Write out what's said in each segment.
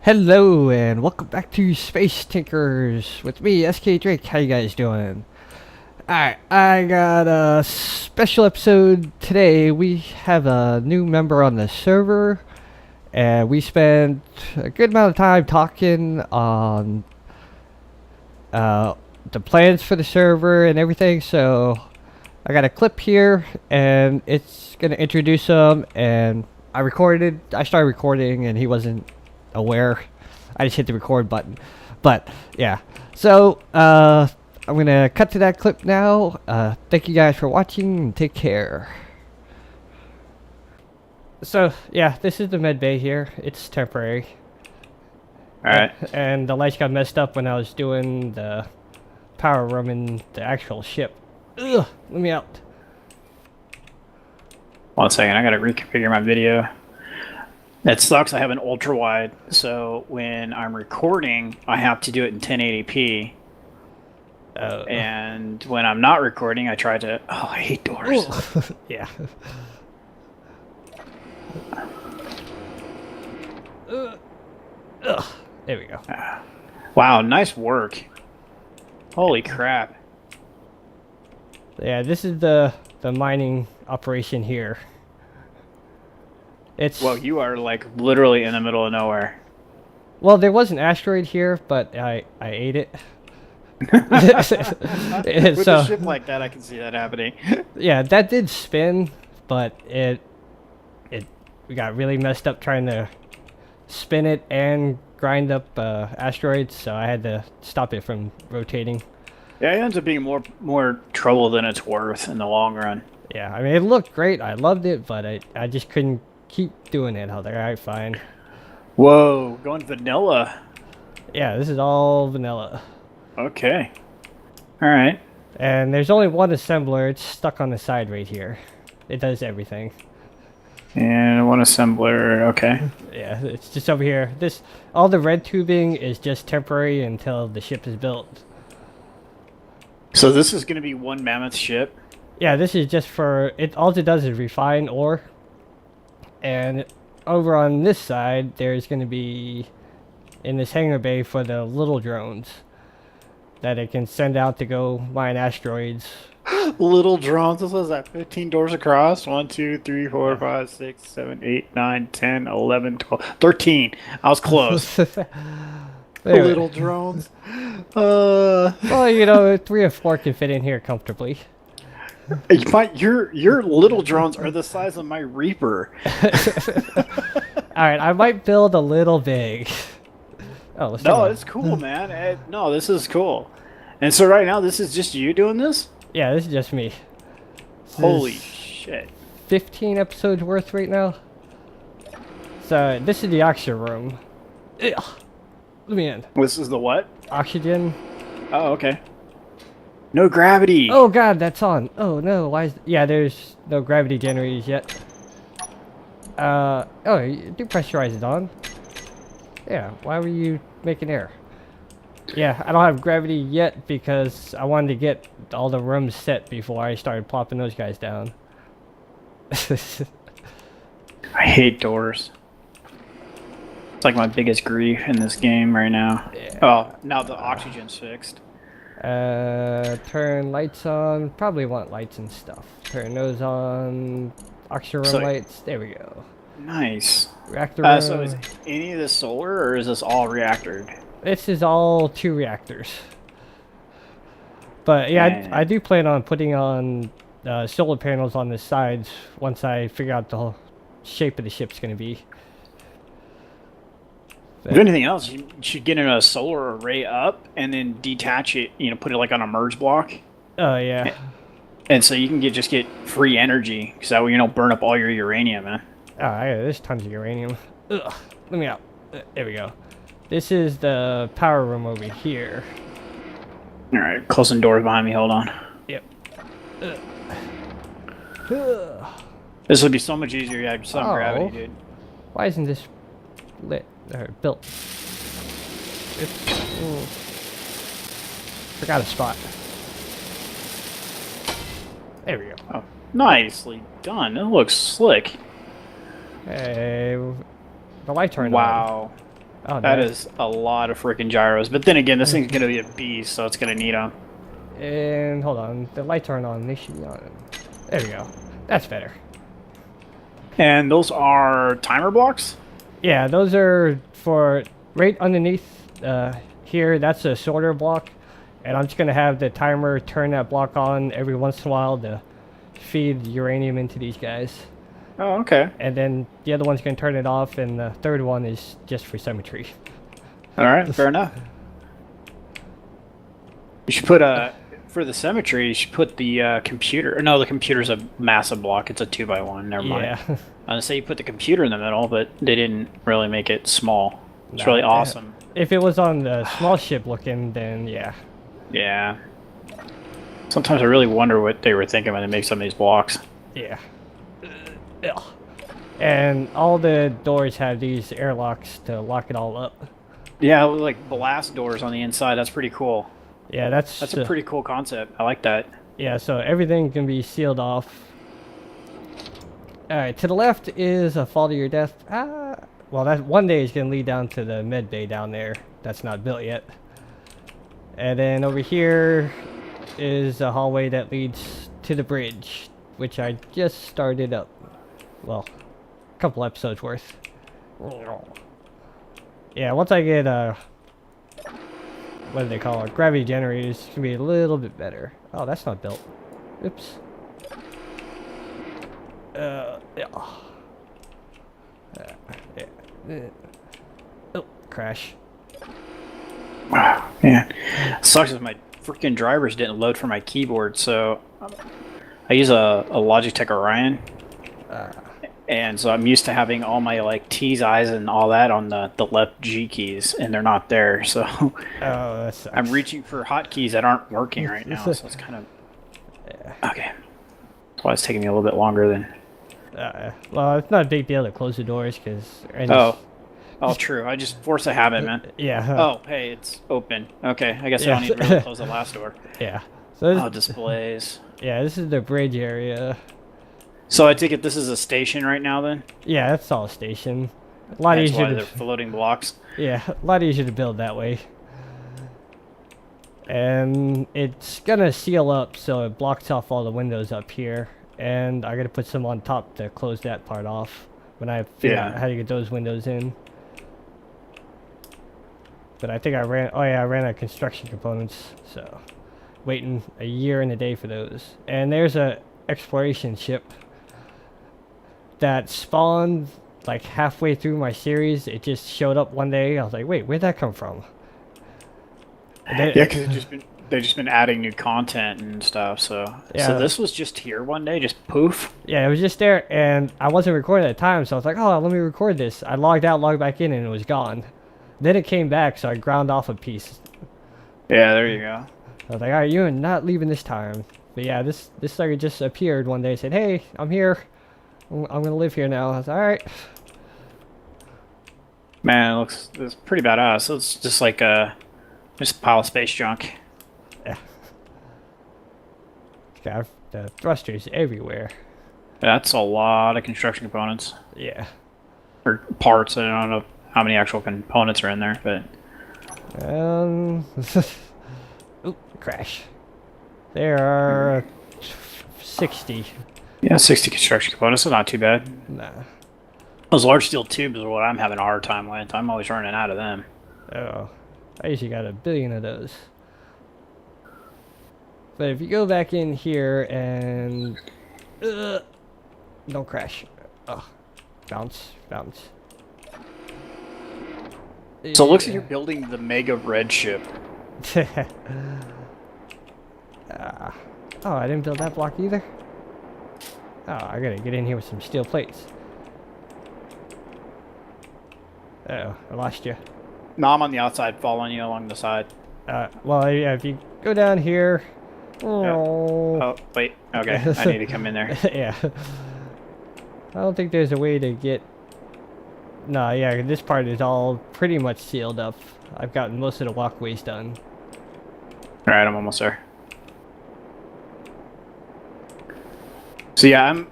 Hello and welcome back to Space Tinkers with me, SK Drake. How you guys doing? Alright, I got a special episode today. We have a new member on the server, and we spent a good amount of time talking on the plans for the server and everything. So I got a clip here, and it's gonna introduce him. And I started recording, and he wasn't aware. I just hit the record button. But yeah, so I'm gonna cut to that clip now. Thank you guys for watching and take care. So yeah, this is the Medbay here. It's temporary. Alright. And the lights got messed up when I was doing the power room in the actual ship. Ugh, let me out. 1 second, I gotta reconfigure my video. That sucks, I have an ultra wide, so when I'm recording, I have to do it in 1080p. And when I'm not recording, I try to. Oh, I hate doors. Yeah. There we go. Wow, nice work. Holy crap. Yeah, this is the mining operation here. It's Well, you are like literally in the middle of nowhere. well, there was an asteroid here, but I ate it. With So a ship like that, I can see that happening. yeah, that did spin, but we got really messed up trying to spin it and grind up asteroids, so I had to stop it from rotating. Yeah, it ends up being more trouble than it's worth in the long run. Yeah, I mean, it looked great. I loved it, but I just couldn't keep doing it. I was like, alright, fine. Whoa, going vanilla. Yeah, this is all vanilla. Okay. Alright. And there's only one assembler. It's stuck on the side right here. It does everything. And one assembler, okay. Yeah, it's just over here. All the red tubing is just temporary until the ship is built. So this is going to be one mammoth ship? Yeah, this is just for it. All it does is refine ore. And over on this side, there's going to be in this hangar bay for the little drones that it can send out to go mine asteroids. Little drones, what was that? 15 doors across? 1, 2, 3, 4, 5, 6, 7, 8, 9, 10, 11, 12, 13. I was close. Anyway. Little drones. Well, you know, 3 or 4 can fit in here comfortably. Your little drones are the size of my Reaper. Alright, I might build a little big. Oh, let's No, it's cool, man. No, this is cool. And so right now, this is just you doing this? Yeah, this is just me. This Holy is shit. 15 episodes worth right now. So, this is the oxygen room. Ugh. Let me in. This is the what? Oxygen. Oh, okay. No gravity. Oh god, that's on. Oh no, why is... Yeah, there's no gravity generators yet. Oh, depressurize it on. Yeah, why were you making air? Yeah, I don't have gravity yet because I wanted to get all the rooms set before I started plopping those guys down. I hate doors. It's like my biggest grief in this game right now. Yeah. Oh, now the oxygen's fixed. Turn lights on. Probably want lights and stuff. Turn those on. Oxygen room So- lights. There we go. Nice. Reactor room. So is any of this solar or is this all reactored? This is all 2 reactors. But yeah, Man. I do plan on putting on solar panels on the sides once I figure out the whole shape of the ship's going to be. If anything else, you should get in a solar array up and then detach it, put it like on a merge block. Oh, yeah. And so you can just get free energy, because that way you don't burn up all your uranium, man. Oh, yeah, there's tons of uranium. Ugh, let me out. There we go. This is the power room over here. Alright, closing doors behind me, hold on. Yep. This would be so much easier if you had some gravity, dude. Why isn't this lit or built? Forgot a spot. There we go. Oh, nicely done. It looks slick. Hey, the lights aren't on. Wow. Oh, That nice. is a lot of freaking gyros. But then again, this thing's gonna be a beast, so it's gonna need them. And hold on, the lights aren't on. They should be on. There we go. That's better. And those are timer blocks? Yeah, those are for right underneath here. That's a sorter block, and I'm just gonna have the timer turn that block on every once in a while to feed uranium into these guys. Oh, okay. And then the other one's gonna turn it off, and the third one is just for symmetry. Alright, fair enough. You should put for the symmetry, you should put the computer. No, the computer's a massive block. It's a 2x1. Never mind. Yeah. I was gonna say you put the computer in the middle, but they didn't really make it small. It's Nah, really awesome. If it was on the small ship looking, then yeah. Yeah. Sometimes I really wonder what they were thinking when they make some of these blocks. Yeah. Ugh. And all the doors have these airlocks to lock it all up. Yeah, like blast doors on the inside. That's pretty cool. Yeah, that's a pretty cool concept. I like that. Yeah, so everything can be sealed off. Alright, to the left is a fall to your death. Well, that one day is going to lead down to the Medbay down there. That's not built yet. And then over here is a hallway that leads to the bridge, which I just started up. Well, a couple episodes worth. Yeah, once I get what do they call it? Gravity generators, it's gonna be a little bit better. Oh, that's not built. Oops. Yeah. Oh, crash. Wow, man. Sucks if my freaking drivers didn't load for my keyboard, so I use a Logitech Orion. And so I'm used to having all my like T's, I's, and all that on the left G keys, and they're not there. So that sucks. I'm reaching for hotkeys that aren't working right now. So it's kind of okay. That's why it's taking me a little bit longer than. Well, it's not a big deal to close the doors because. Oh, true. I just force a habit, man. Yeah. Oh, hey, it's open. Okay, I guess I don't need to really close the last door. Yeah. So displays. Yeah, this is the bridge area. So I take it this is a station right now, then? Yeah, that's all a station. A lot That's easier why to. they're floating blocks. Yeah, a lot easier to build that way. And it's gonna seal up so it blocks off all the windows up here. And I gotta put some on top to close that part off when I figure out how to get those windows in. But I think I ran out of construction components, so waiting a year and a day for those. And there's a exploration ship that spawned like halfway through my series. It just showed up one day. I was like, wait, where'd that come from? Yeah, because they've just been adding new content and stuff. So this was just here one day, just poof. Yeah, it was just there, and I wasn't recording at the time, so I was like, oh, let me record this. I logged out, logged back in, and it was gone. Then it came back, so I ground off a piece. Yeah, there you go. I was like, all right, you're not leaving this time. But yeah, this sucker just appeared one day and said, hey, I'm here. I'm gonna live here now. I was like, all right. Man, it's pretty badass. So it's just like just a pile of space junk. Yeah. It's got the thrusters everywhere. That's a lot of construction components. Yeah. Or parts. I don't know how many actual components are in there, but. Oop, crash. There are 60. Yeah, 60 construction components. That's not too bad. Nah. Those large steel tubes are what I'm having a hard time with. I'm always running out of them. Oh. I usually got 1 billion of those. But if you go back in here and... don't crash. Oh. Bounce. So it looks like you're building the mega red ship. Oh, I didn't build that block either. Oh, I gotta get in here with some steel plates. Uh-oh, I lost you. No, I'm on the outside following you along the side. Well, yeah, if you go down here... Oh, wait. Okay, I need to come in there. Yeah. I don't think there's a way to get... No, yeah, this part is all pretty much sealed up. I've gotten most of the walkways done. Alright, I'm almost there. So yeah,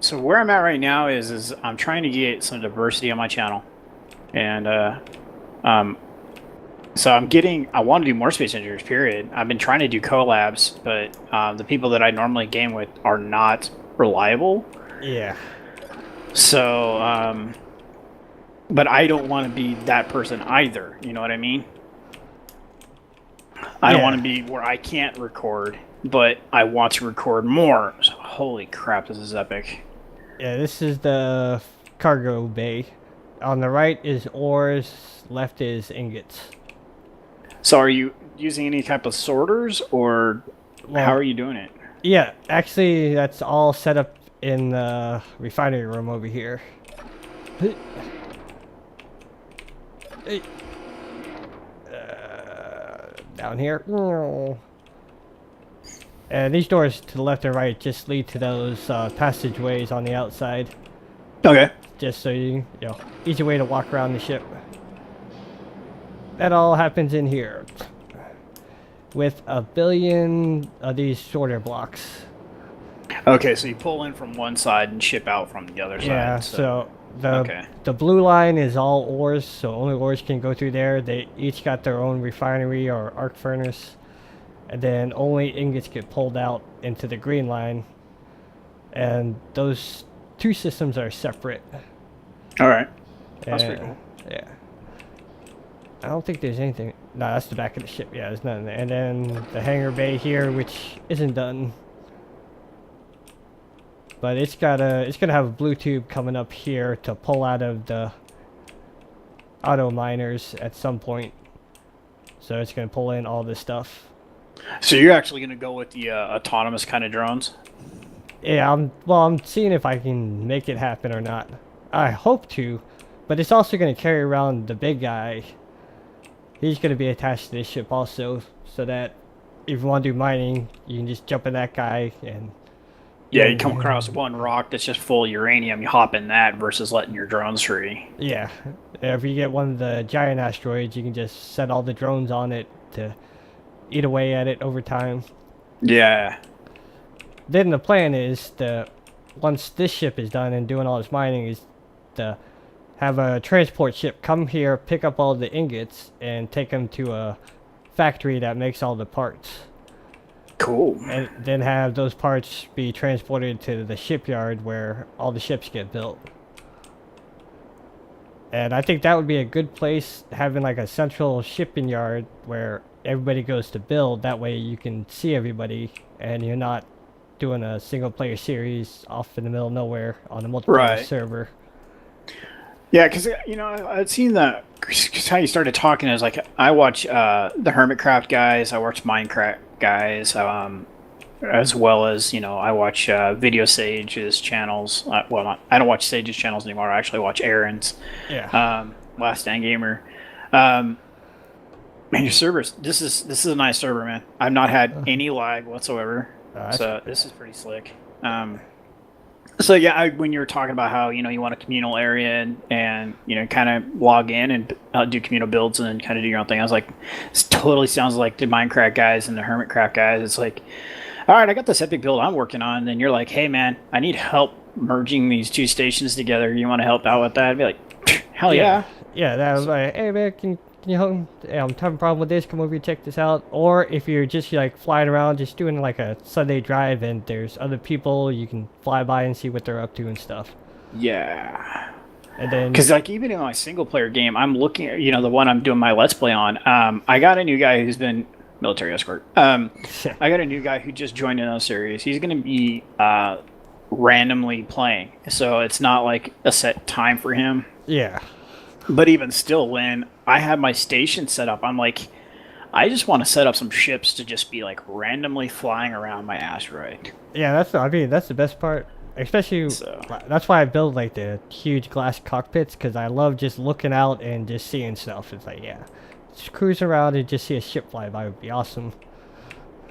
so where I'm at right now is I'm trying to get some diversity on my channel. And So I want to do more Space Engineers, period. I've been trying to do collabs, but the people that I normally game with are not reliable. Yeah. So, but I don't want to be that person either. You know what I mean? I don't want to be where I can't record, but I want to record more. So, holy crap, this is epic. Yeah, this is the cargo bay. On the right is ores, left is ingots. So are you using any type of sorters, or how are you doing it? Yeah, actually, that's all set up in the refinery room over here. Down here. And these doors to the left and right just lead to those passageways on the outside. Okay. Just so you know, easy way to walk around the ship. That all happens in here. With a billion of these sorter blocks. Okay, so you pull in from one side and ship out from the other side. Yeah, so the okay. The blue line is all ores, so only ores can go through there. They each got their own refinery or arc furnace. And then only ingots get pulled out into the green line. And those two systems are separate. Alright. That's pretty cool. Yeah. I don't think there's anything. No, that's the back of the ship. Yeah, there's nothing there. And then the hangar bay here, which isn't done. But it's gonna have a blue tube coming up here to pull out of the auto miners at some point. So it's gonna pull in all this stuff. So you're actually gonna go with the autonomous kind of drones? Yeah, I'm seeing if I can make it happen or not. I hope to, but it's also gonna carry around the big guy. He's gonna be attached to this ship also, so that if you want to do mining, you can just jump in that guy and. Yeah, you come across one rock that's just full of uranium, you hop in that versus letting your drones free. Yeah. If you get one of the giant asteroids, you can just set all the drones on it to eat away at it over time. Yeah. Then the plan is once this ship is done and doing all this mining, is to have a transport ship come here, pick up all the ingots, and take them to a factory that makes all the parts. Cool. And then have those parts be transported to the shipyard where all the ships get built. And I think that would be a good place, having like a central shipping yard where everybody goes to build. That way you can see everybody and you're not doing a single player series off in the middle of nowhere on a multiplayer server. Yeah, because, you know, I'd seen that, cause how you started talking is like, I watch the Hermitcraft guys, I watch Minecraft guys, as well as, you know, I watch Video Sage's channels. Well, I don't watch Sage's channels anymore, I actually watch Aaron's. Yeah. Last Stand Gamer. Man, your servers, this is a nice server, man. I've not had any lag whatsoever, so this is pretty slick. So yeah, when you were talking about how, you know, you want a communal area and you know, kind of log in and do communal builds and kind of do your own thing, I was like, this totally sounds like the Minecraft guys and the Hermitcraft guys. It's like, all right, I got this epic build I'm working on, and then you're like, hey man, I need help merging these two stations together. You want to help out with that? I'd be like, hell yeah. Yeah, that was like, hey man, can you help? I'm having a problem with this. Come over here, check this out. Or if you're just like flying around, just doing like a Sunday drive, and there's other people, you can fly by and see what they're up to and stuff. Yeah. And then, because like even in my single player game, I'm looking at, you know, the one I'm doing my Let's Play on. I got a new guy who's been military escort. I got a new guy who just joined in a series. He's going to be randomly playing, so it's not like a set time for him. Yeah. But even still, when I have my station set up, I'm like, I just want to set up some ships to just be like randomly flying around my asteroid. Yeah, that's the best part. Especially, that's why I build like the huge glass cockpits, because I love just looking out and just seeing stuff. It's like, yeah, just cruise around and just see a ship fly by would be awesome.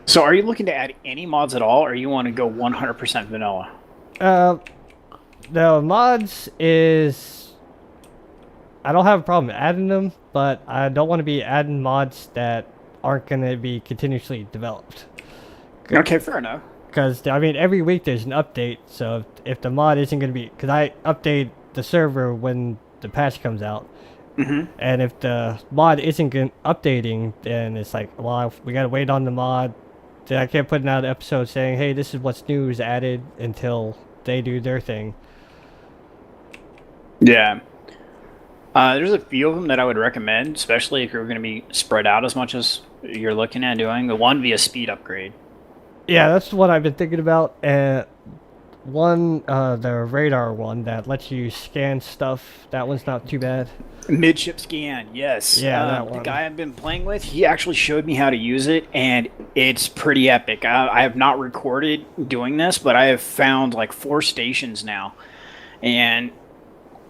So are you looking to add any mods at all, or you want to go 100% vanilla? The mods is... I don't have a problem adding them, but I don't want to be adding mods that aren't going to be continuously developed. Okay, fair enough. Because, I mean, every week there's an update, so if the mod isn't going to be... Because I update the server when the patch comes out, And if the mod isn't updating, then it's like, well, we gotta wait on the mod. Then I can't put out an episode saying, hey, this is what's new is added until they do their thing. Yeah. There's a few of them that I would recommend, especially if you're going to be spread out as much as you're looking at doing. The one via speed upgrade. Yeah, that's what I've been thinking about. One, the radar one that lets you scan stuff. That one's not too bad. Midship scan, yes. Yeah, that one. The guy I've been playing with, he actually showed me how to use it, and it's pretty epic. I have not recorded doing this, but I have found like 4 stations now. And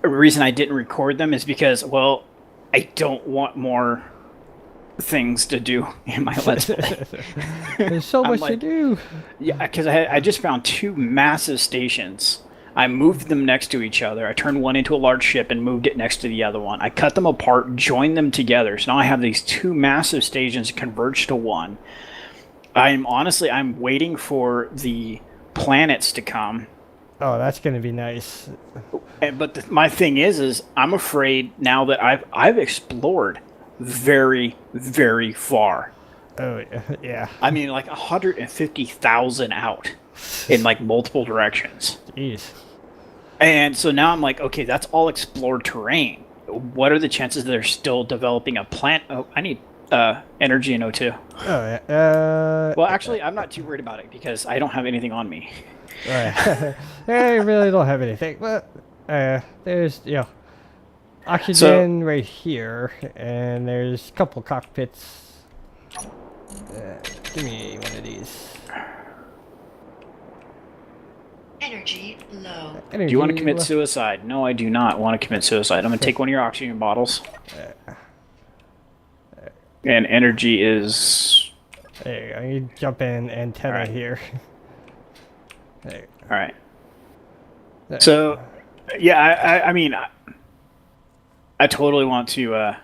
the reason I didn't record them is because, well, I don't want more things to do in my Let's Play. There's so much to do. Yeah, because I just found 2 massive stations. I moved them next to each other. I turned one into a large ship and moved it next to the other one. I cut them apart, joined them together. So now I have these 2 massive stations converged to one. I'm waiting for the planets to come. Oh, that's gonna be nice. But my thing is I'm afraid now that I've explored very, very far. Oh yeah. I mean, like 150,000 out in like multiple directions. Jeez. And so now I'm like, okay, that's all explored terrain. What are the chances that they're still developing a plant? Oh, I need energy and O2. Oh yeah. Well, actually, I'm not too worried about it because I don't have anything on me. Right. I really don't have anything, but there's oxygen right here, and there's a couple cockpits. Give me one of these. Energy low. Do you want to commit suicide? No, I do not want to commit suicide. I'm going to take one of your oxygen bottles. And energy is... There you go. You jump in antenna here. All right. So, yeah, I mean, I totally want to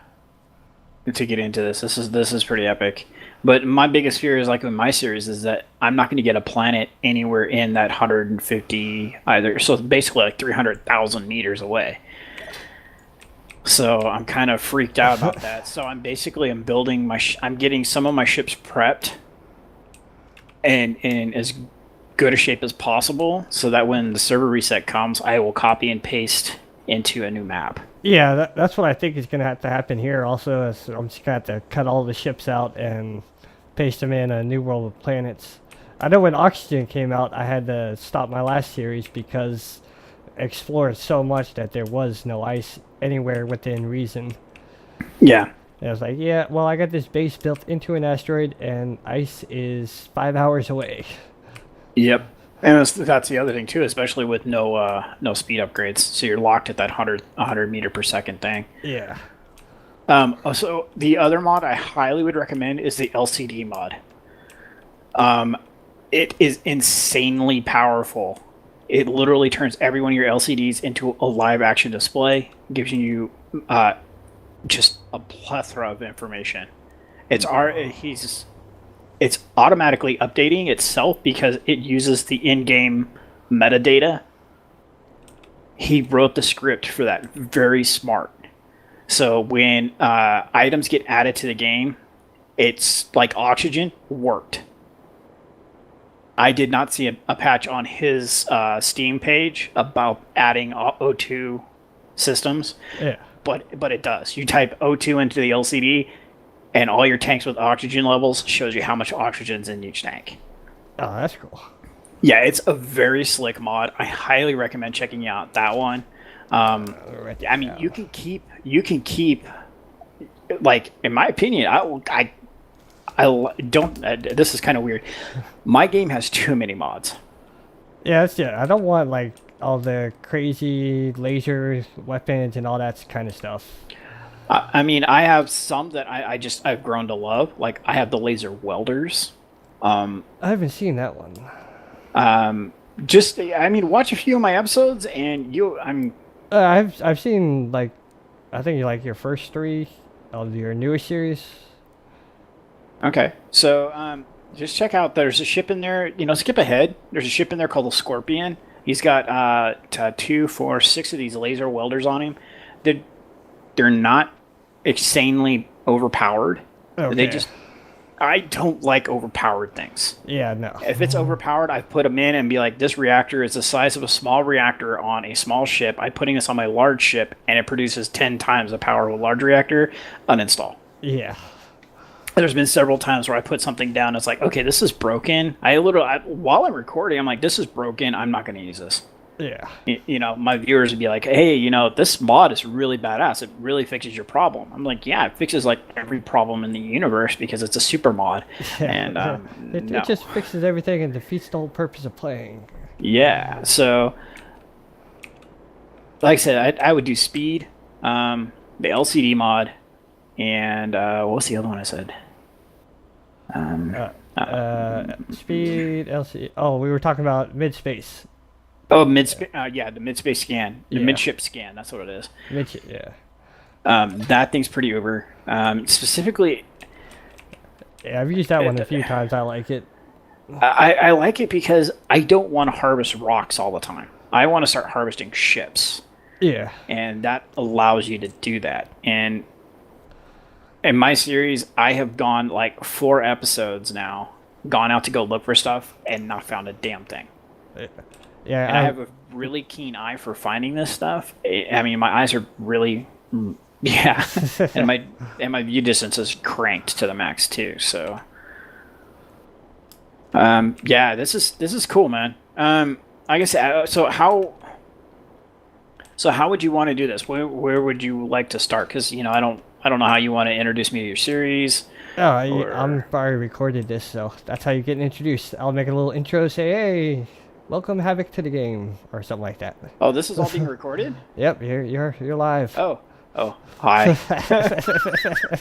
get into this. This is pretty epic. But my biggest fear is, like in my series, is that I'm not going to get a planet anywhere in that 150 either. So basically, like 300,000 meters away. So I'm kind of freaked out about that. So I'm building I'm getting some of my ships prepped and in as good a shape as possible, so that when the server reset comes, I will copy and paste into a new map. Yeah, that's what I think is going to have to happen here. Also, is I'm just going to have to cut all the ships out and paste them in a new world of planets. I know when Oxygen came out, I had to stop my last series because I explored so much that there was no ice anywhere within reason. Yeah. And I was like, yeah, well, I got this base built into an asteroid, and ice is 5 hours away. Yep. And that's the other thing too, especially with no speed upgrades. So you're locked at that 100 meter per second thing. Yeah. So the other mod I highly would recommend is the LCD mod. It is insanely powerful. It literally turns every one of your LCDs into a live action display, gives you just a plethora of information. It's automatically updating itself because it uses the in-game metadata. He wrote the script for that. Very smart. So when items get added to the game, it's like Oxygen worked. I did not see a patch on his Steam page about adding O2 systems. Yeah. But it does. You type O2 into the LCD, and all your tanks with oxygen levels shows you how much oxygen's in each tank. Oh, that's cool. Yeah, it's a very slick mod. I highly recommend checking out that one. I mean, you can keep, like, in my opinion, I don't. This is kind of weird. My game has too many mods. Yeah, I don't want like all the crazy lasers, weapons, and all that kind of stuff. I mean, I have some that I've grown to love. Like, I have the laser welders. I haven't seen that one. Watch a few of my episodes, and I've seen like, I think you like your first 3 of your newest series. Okay, so just check out. There's a ship in there. Skip ahead. There's a ship in there called the Scorpion. He's got 2, 4, 6 of these laser welders on him. they're not insanely overpowered. Okay. They just I don't like overpowered things. Yeah, no. If it's overpowered, I put them in and be like, this reactor is the size of a small reactor on a small ship. I'm putting this on my large ship, and it produces 10 times the power of a large reactor. Uninstall. Yeah. There's been several times where I put something down. It's like, okay, this is broken. While I'm recording, I'm like, this is broken. I'm not going to use this. Yeah. You know, my viewers would be like, hey, you know, this mod is really badass. It really fixes your problem. I'm like, yeah, it fixes like every problem in the universe because it's a super mod. And it just fixes everything and defeats the whole purpose of playing. Yeah. So, like I said, I would do speed, the LCD mod, and what's the other one I said? Speed, LC. Oh, we were talking about mid-space. Oh, yeah, the mid-space scan, the Yeah. midship scan. That's what it is. Yeah. That thing's pretty uber. Specifically, Yeah, I've used that one a few times. I like it. I like it because I don't want to harvest rocks all the time. I want to start harvesting ships, Yeah. and that allows you to do that. And in my series, I have gone like 4 episodes now, gone out to go look for stuff and not found a damn thing. Yeah. And I have a really keen eye for finding this stuff. I mean, my eyes are really, yeah, and my view distance is cranked to the max too. So, yeah, this is cool, man. I guess so. How would you want to do this? Where would you like to start? Because you know, I don't know how you want to introduce me to your series. Oh, I'm already recorded this, so that's how you get introduced. I'll make a little intro, say, hey, welcome Havoc to the game, or something like that. Oh, this is all being recorded? Yep, you're live. Oh, hi.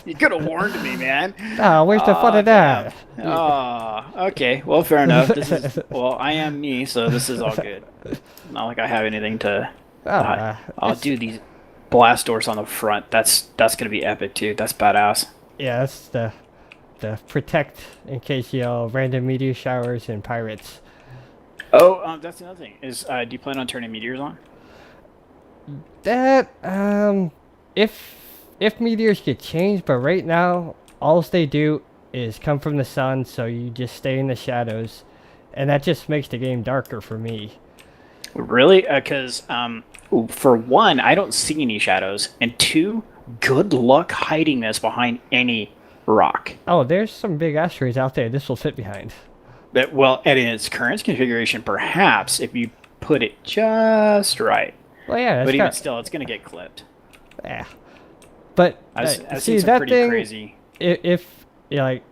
You could have warned me, man. Oh, where's the fun of that? Oh, okay. Well, fair enough. Well, I am me, so this is all good. Not like I have anything to. I'll do these blast doors on the front. That's gonna be epic too. That's badass. Yeah, that's the protect in case random meteor showers and pirates. Oh, that's another thing. Do you plan on turning meteors on? That if meteors get changed, but right now all they do is come from the sun, so you just stay in the shadows, and that just makes the game darker for me. Really? Because for one, I don't see any shadows, and 2, good luck hiding this behind any rock. Oh, there's some big asteroids out there. This will fit behind. Well, and in its current configuration, perhaps if you put it just right. Well, yeah, But even still, it's going to get clipped. Yeah. But I've see seen some that pretty thing. Crazy. If like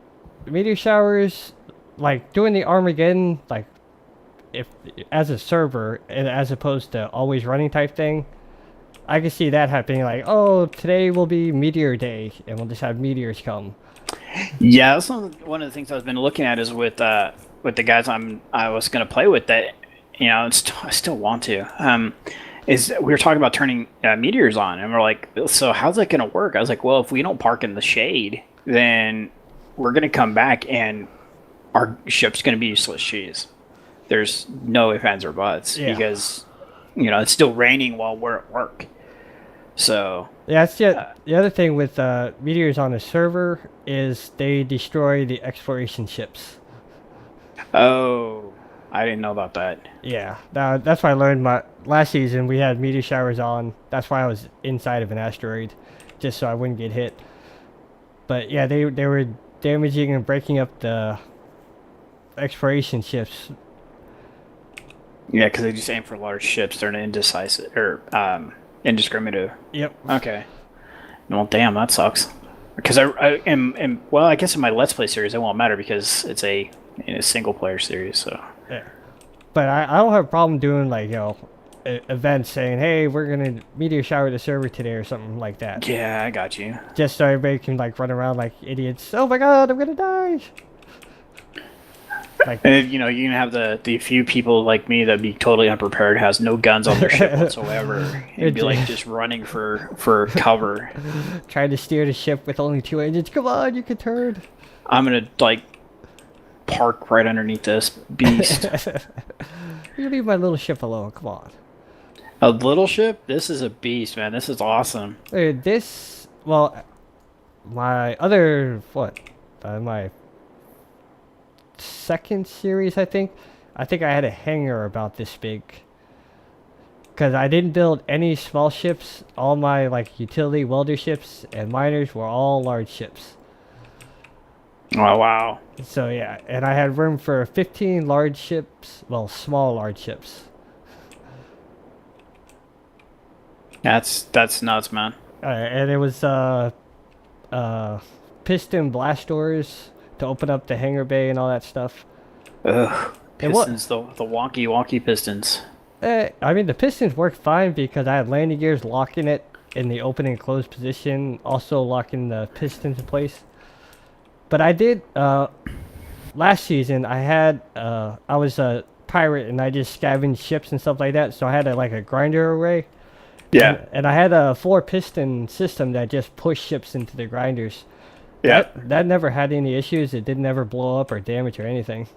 meteor showers, like doing the Armageddon, like if as a server and as opposed to always running type thing, I can see that happening. Like, oh, today will be Meteor Day, and we'll just have meteors come. Yeah, that's one of the things I've been looking at is with the guys I was going to play with that, you know, I still want to. Is we were talking about turning meteors on, and we're like, so how's that going to work? I was like, well, if we don't park in the shade, then we're going to come back and our ship's going to be useless cheese. There's no ifs, ands, or buts because, you know, it's still raining while we're at work. So yeah, that's the other thing with meteors on a server is they destroy the exploration ships. Oh, I didn't know about that. Yeah, that's why I learned my last season. We had meteor showers on. That's why I was inside of an asteroid, just so I wouldn't get hit. But yeah, they were damaging and breaking up the exploration ships. Yeah, because they just aim for large ships. They're indecisive or indiscriminative. Yep. Okay. Well, damn, that sucks. Because I am well, I guess in my Let's Play series it won't matter because it's a single player series. So. Yeah. But I don't have a problem doing like events saying, hey, we're gonna meteor shower the server today or something like that. Yeah, I got you. Just so everybody can like run around like idiots. Oh my god, I'm gonna die. Like, and you know, you can have the few people like me that be totally unprepared, has no guns on their ship whatsoever, and be like just running for cover. Trying to steer the ship with only 2 engines. Come on, you can turn. I'm gonna like park right underneath this beast. You leave my little ship alone. Come on. A little ship? This is a beast, man. This is awesome. This, well, my other, my second series, I think. I think I had a hangar about this big. Because I didn't build any small ships. All my, like, utility welder ships and miners were all large ships. Oh, wow. So, yeah, and I had room for 15 large ships. Well, small large ships. That's nuts, man. And it was, piston blast doors to open up the hangar bay and all that stuff. Ugh. And what- Pistons, the wonky pistons. I mean, the pistons worked fine because I had landing gears locking it in the open and closed position, also locking the pistons in place. But I did, last season, I was a pirate and I just scavenged ships and stuff like that, so I had a grinder array. Yeah. And I had a 4-piston system that just pushed ships into the grinders. Yeah. That never had any issues. It didn't ever blow up or damage or anything.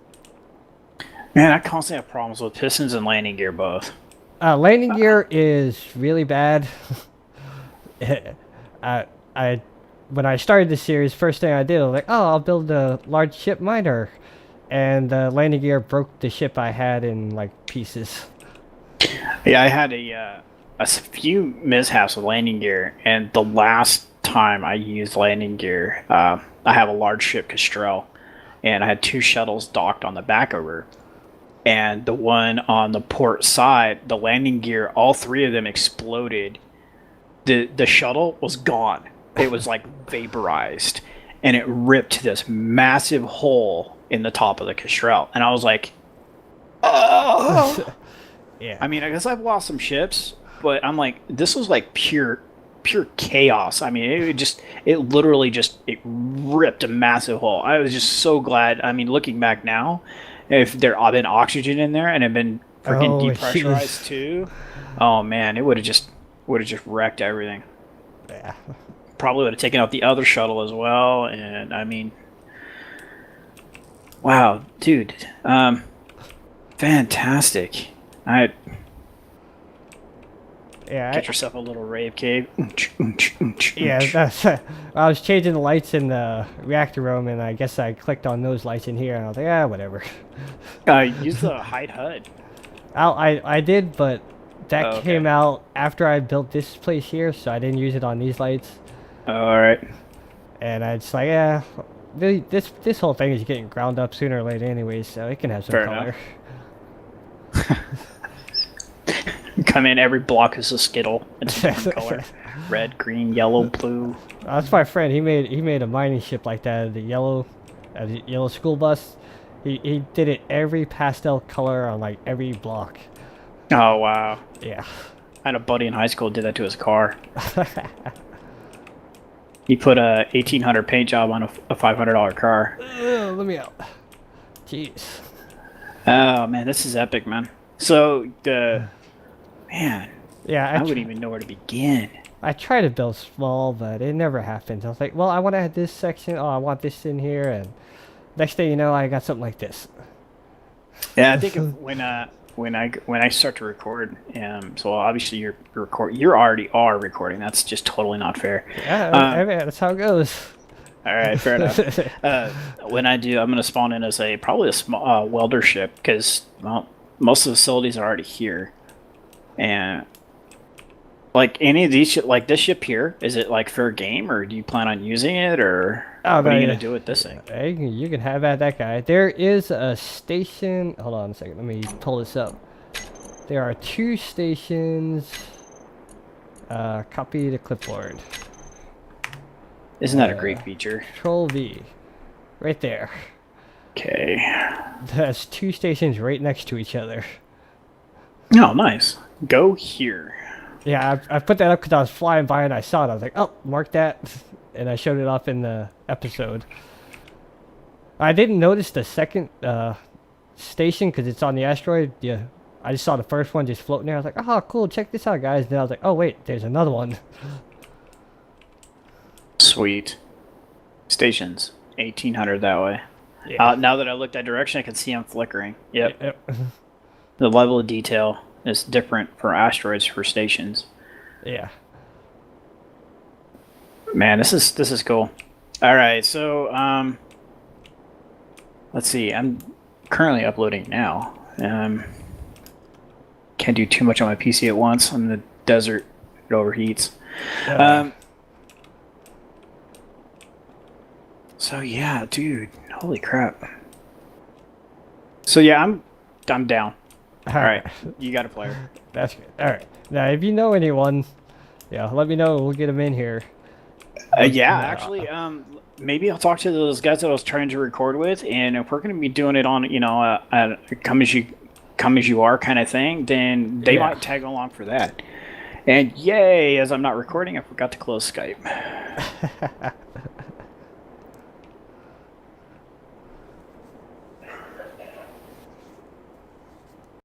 Man, I constantly have problems with pistons and landing gear both. Landing gear is really bad. When I started this series, first thing I did, I was like, oh, I'll build a large ship miner. And the landing gear broke the ship I had in, like, pieces. Yeah, I had a few mishaps with landing gear, and the last time I used landing gear, I have a large ship, Kestrel, and I had 2 shuttles docked on the back of her. And the one on the port side, the landing gear, all 3 of them exploded. The shuttle was gone. It was like vaporized, and it ripped this massive hole in the top of the Kestrel. And I was like, oh. Yeah. I mean, I guess I've lost some ships, but I'm like, this was like pure chaos. I mean, it literally it ripped a massive hole. I was just so glad. I mean, looking back now, if there had been oxygen in there and had been freaking depressurized too, oh man, it would have just wrecked everything. Yeah. Probably would have taken out the other shuttle as well. And I mean, wow, dude, fantastic. Get yourself a little rave cave. Yeah, that's. I was changing the lights in the reactor room, and I guess I clicked on those lights in here, and I was like, whatever. Use the hide HUD. I did, but that okay. came out after I built this place here, so I didn't use it on these lights. All right. And I just like, this whole thing is getting ground up sooner or later, anyways, so it can have some Fair color. Come in, every block is a Skittle. It's a different color. Red, green, yellow, blue. That's my friend. He made a mining ship like that, the yellow school bus. He did it every pastel color on like every block. Oh wow. Yeah. I had a buddy in high school who did that to his car. He put a 1800 paint job on a $500 car. Let me out. Jeez. Oh man, this is epic, man. So man, yeah, I wouldn't even know where to begin. I try to build small, but it never happens. I was like, well, I want to add this section. Oh, I want this in here, and next thing you know, I got something like this. Yeah, I think when I start to record, so obviously you already are recording. That's just totally not fair. Yeah, that's how it goes. All right, fair enough. When I do, I'm going to spawn in as probably a small welder ship because most of the facilities are already here, and like any of these, like this ship here, is it like fair game, or do you plan on using it, or what are you going to do with this thing? Hey, you can have at that guy. There is a station. Hold on a second. Let me pull this up. There are 2 stations. Copy the clipboard. Isn't that a great feature? Control V. Right there. Okay. That's 2 stations right next to each other. Oh, nice. Go here. Yeah, I put that up because I was flying by and I saw it. I was like, oh, mark that. And I showed it off in the episode. I didn't notice the second station because it's on the asteroid. Yeah, I just saw the first one just floating there. I was like, oh, cool, check this out, guys. Then I was like, oh, wait, there's another one. Sweet. Stations. 1800 that way. Yeah. Now that I look that direction, I can see them flickering. Yep. Yep. The level of detail. is different for asteroids for stations. Yeah. Man, this is cool. All right, so let's see. I'm currently uploading now. Can't do too much on my PC at once. I'm in the desert. It overheats. So yeah, dude. Holy crap. So yeah, I'm down. All right, you got a player. That's good. All right. Now, if you know anyone, yeah, let me know. We'll get them in here. Yeah, actually, maybe I'll talk to those guys that I was trying to record with, and if we're going to be doing it on, a come as you are kind of thing, then they might tag along for that. And yay, as I'm not recording, I forgot to close Skype.